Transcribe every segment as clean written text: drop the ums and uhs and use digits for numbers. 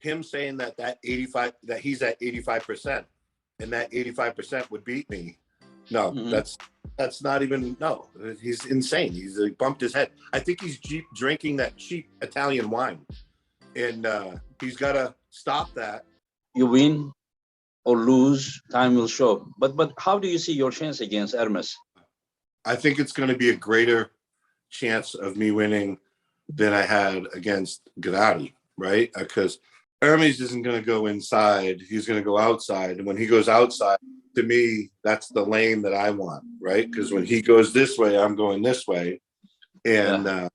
him saying that 85, that he's at 85%, and that 85% would beat me. No, that's not even, no, he's insane. He bumped his head. I think he's drinking that cheap Italian wine, and he's got to stop that. You win or lose, time will show. But how do you see your chance against Ermes? I think it's going to be a greater chance of me winning than I had against Cadorette, right? Because Ermes isn't going to go inside. He's going to go outside. And when he goes outside, to me, that's the lane that I want, right? Because when he goes this way, I'm going this way. And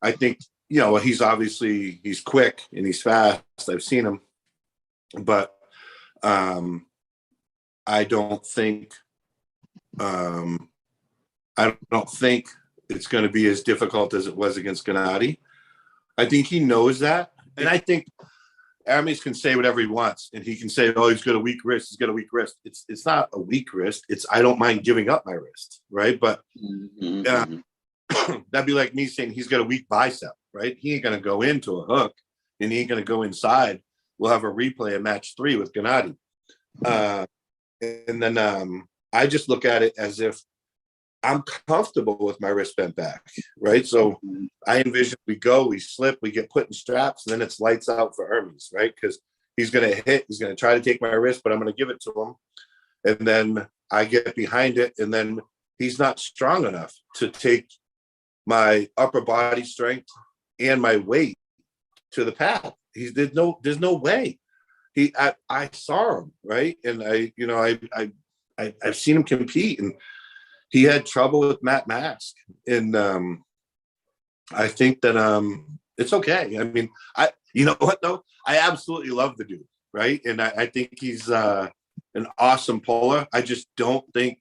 I think, you know, he's quick and he's fast. I've seen him. But I don't think it's going to be as difficult as it was against Cadorette. I think he knows that. And I think Ermes can say whatever he wants, and he can say, "Oh, he's got a weak wrist. He's got a weak wrist." It's not a weak wrist. It's I don't mind giving up my wrist, right? But that'd be like me saying he's got a weak bicep, right? He ain't gonna go into a hook, and he ain't gonna go inside. We'll have a replay of match 3 with Cadorette, and then I just look at it as if I'm comfortable with my wrist bent back, right? So I envision we slip, we get put in straps, and then it's lights out for Ermes, right? Because he's going to hit, he's going to try to take my wrist, but I'm going to give it to him. And then I get behind it, and then he's not strong enough to take my upper body strength and my weight to the pad. There's no way. I saw him, right? And I've seen him compete, and he had trouble with Matt Mask, and I think that it's okay. I mean, you know what though? I absolutely love the dude, right? And I think he's an awesome puller. I just don't think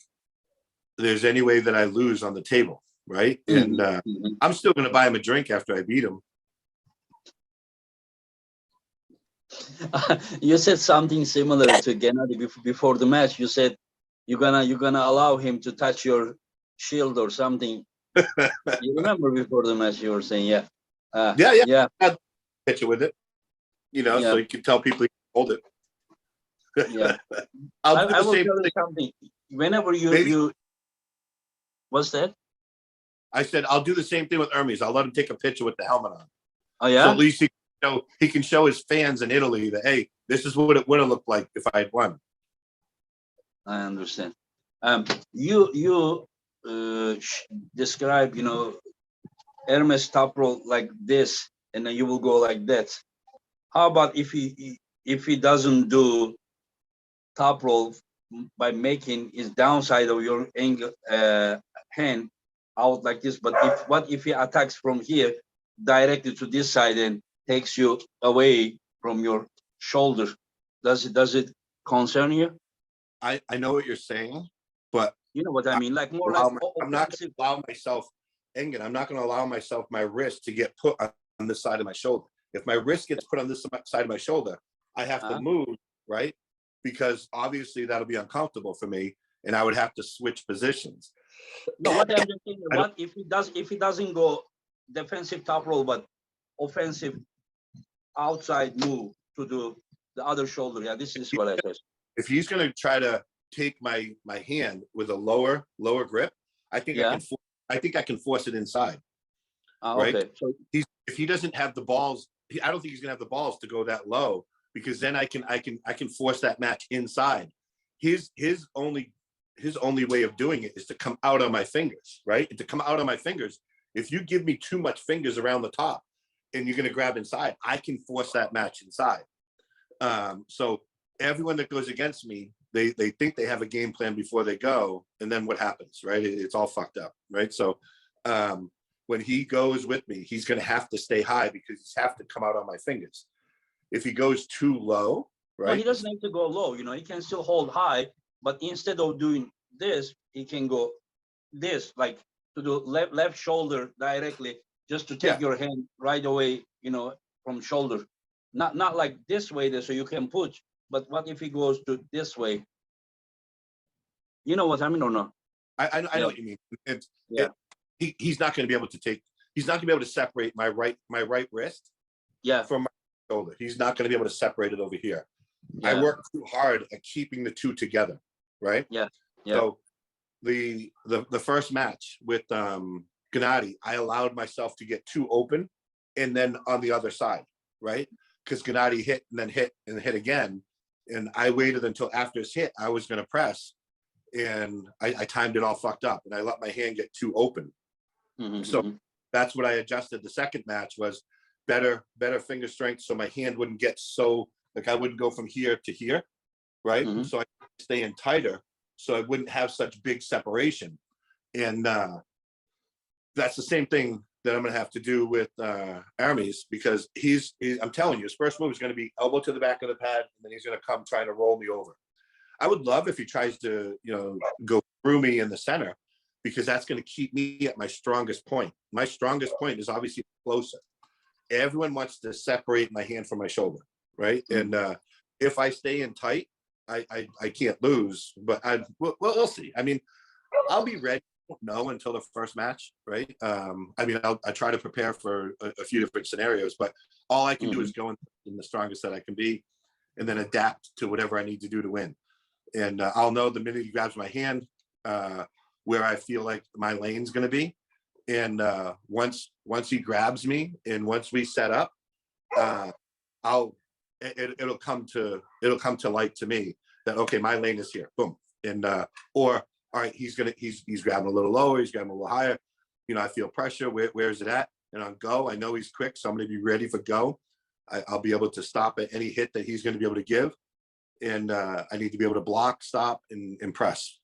there's any way that I lose on the table, right? And I'm still going to buy him a drink after I beat him. You said something similar to Gennady before the match. You said you're gonna allow him to touch your shield or something. You remember before the match you were saying, yeah. I had a picture with it, you know, so you can tell people you hold it. Yeah. I will tell you something. Whenever you what's that? I said I'll do the same thing with Ermes. I'll let him take a picture with the helmet on. Oh yeah. So at least he can show his fans in Italy that, hey, this is what it would have looked like if I had won. I understand. You describe, Ermes top roll like this, and then you will go like that. How about if he doesn't do top roll by making his downside of your angle hand out like this? But what if he attacks from here directly to this side and takes you away from your shoulder? Does it concern you? I know what you're saying, but you know what I mean, like more I'm not going to allow myself, Engin, I'm not going to allow myself my wrist to get put on this side of my shoulder. If my wrist gets put on this side of my shoulder, I have to move, right? Because obviously that'll be uncomfortable for me, and I would have to switch positions. No, what I'm just thinking, what if he doesn't go defensive top roll, but offensive outside move to do the other shoulder? Yeah, this is what I said. If he's going to try to take my hand with a lower grip, I think I can force it inside. Right? Okay. So if he doesn't have the balls, I don't think he's going to have the balls to go that low, because then I can force that match inside. His only way of doing it is to come out on my fingers, right? And to come out on my fingers, if you give me too much fingers around the top and you're going to grab inside, I can force that match inside. So everyone that goes against me, they think they have a game plan before they go, and then what happens, right? It's all fucked up, right? So when he goes with me, he's going to have to stay high, because he's have to come out on my fingers. If he goes too low, right? No, he doesn't have to go low. He can still hold high, but instead of doing this, he can go this, like to the left shoulder directly, just to take your hand right away, from shoulder. Not like this way there, so you can push. But what if he goes to this way? You know what I mean or not? I know what you mean. He's not going to be able to take. He's not going to be able to separate my right wrist. Yeah. From shoulder. He's not going to be able to separate it over here. Yeah. I work too hard at keeping the two together, right? Yeah. Yeah. So the first match with Gennady, I allowed myself to get too open, and then on the other side, right? Because Gennady hit and then hit and hit again, and I waited until after his hit. I was going to press, and I timed it all fucked up, and I let my hand get too open. Mhm, So mhm. that's what I adjusted. The second match was better finger strength, so my hand wouldn't get so, like, I wouldn't go from here to here, right? Mhm. So I stay in tighter, so I wouldn't have such big separation. And that's the same thing that I'm gonna have to do with Ermes, because he's I'm telling you, his first move is gonna be elbow to the back of the pad, and then he's gonna come trying to roll me over. I would love if he tries to, go through me in the center, because that's going to keep me at my strongest point. My strongest point is obviously closer. Everyone wants to separate my hand from my shoulder, right? Mhm. And if I stay in tight, I can't lose. But we'll see. I mean, I'll be ready. I don't know until the first match, right? I mean, I try to prepare for a few different scenarios, but all I can do is go in the strongest that I can be, and then adapt to whatever I need to do to win. And I'll know the minute he grabs my hand where I feel like my lane's going to be. And once he grabs me, and once we set up, it'll come to light to me that, okay, my lane is here. Boom. And or all right, he's grabbing a little lower, he's grabbing a little higher. I feel pressure. Where's it at? And on go, I know he's quick, so I'm going to be ready for go. I'll be able to stop at any hit that he's going to be able to give. And I need to be able to block, stop, and press.